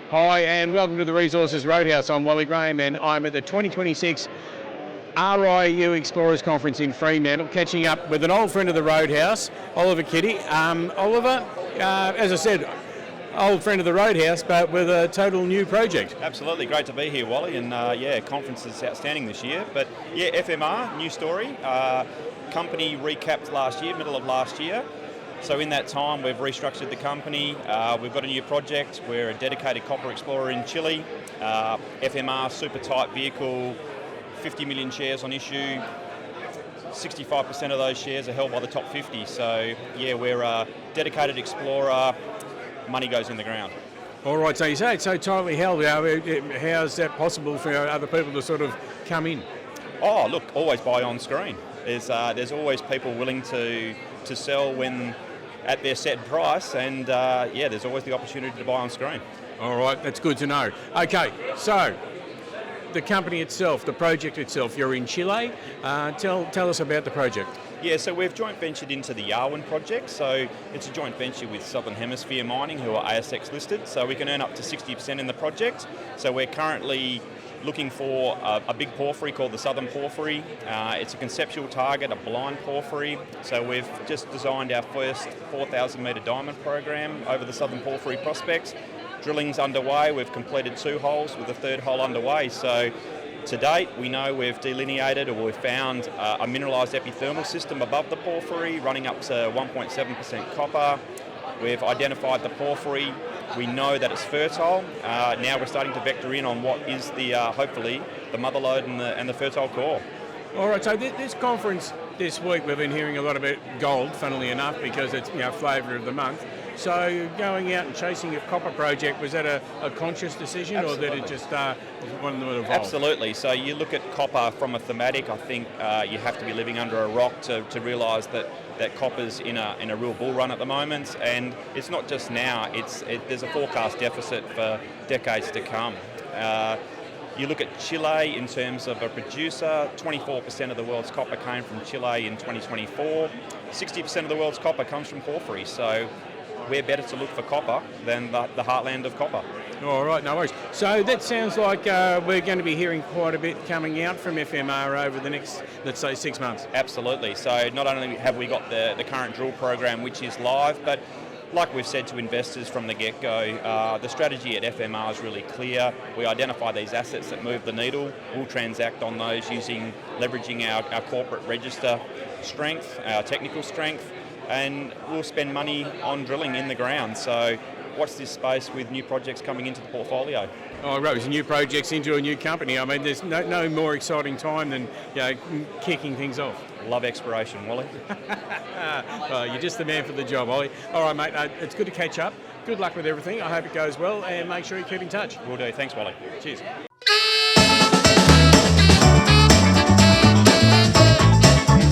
Hi and welcome to the Resources Roadhouse. I'm Wally Graham and I'm at the 2026 RIU Explorers Conference in Fremantle, catching up with an old friend of the Roadhouse, Oliver Kiddie. Oliver, as I said, old friend of the Roadhouse, but with a total new project. Absolutely, great to be here, Wally, and conference is outstanding this year. But yeah, FMR, new story. Company recapped last year, middle of last year. So in that time, we've restructured the company. We've got a new project. We're a dedicated copper explorer in Chile. FMR, super tight vehicle, 50 million shares on issue. 65% of those shares are held by the top 50. So yeah, we're a dedicated explorer. Money goes in the ground. All right, so you say it's so tightly held. How's that possible for other people to sort of come in? Oh, look, always buy on screen. There's always people willing to sell when at their set price, and there's always the opportunity to buy on screen. All right, that's good to know. Okay, so the company itself, the project itself, you're in Chile. Tell us about the project. Yeah, so we've joint ventured into the Yarwun project. So it's a joint venture with Southern Hemisphere Mining, who are ASX listed. So we can earn up to 60% in the project. So we're currently looking for a big porphyry called the Southern Porphyry. It's a conceptual target, a blind porphyry. So we've just designed our first 4,000 metre diamond program over the Southern Porphyry prospect. Drilling's underway. We've completed 2 holes with the 3rd hole underway. So to date, we know we've delineated or we've found a mineralised epithermal system above the porphyry running up to 1.7% copper. We've identified the porphyry. We know that it's fertile. Now we're starting to vector in on what is the hopefully the mother lode and the fertile core. All right, so this conference this week, we've been hearing a lot about gold, funnily enough, because it's flavour of the month. So going out and chasing a copper project, was that a conscious decision? Absolutely. Or did it just one that evolved? Absolutely. So you look at copper from a thematic. I think you have to be living under a rock to realise that copper's in a real bull run at the moment, and it's not just now. There's a forecast deficit for decades to come. You look at Chile in terms of a producer, 24% of the world's copper came from Chile in 2024. 60% of the world's copper comes from porphyry. So we're better to look for copper than the heartland of copper. All right, no worries. So that sounds like we're going to be hearing quite a bit coming out from FMR over the next, let's say, 6 months. Absolutely. So not only have we got the current drill program, which is live, but like we've said to investors from the get-go, the strategy at FMR is really clear. We identify these assets that move the needle. We'll transact on those leveraging our corporate register strength, our technical strength, and we'll spend money on drilling in the ground. So watch this space with new projects coming into the portfolio. Oh, right, it's new projects into a new company. I mean, there's no more exciting time than kicking things off. Love exploration, Wally. Well, you're just the man for the job, Ollie. All right, mate, it's good to catch up. Good luck with everything. I hope it goes well, and make sure you keep in touch. Will do. Thanks, Wally. Cheers.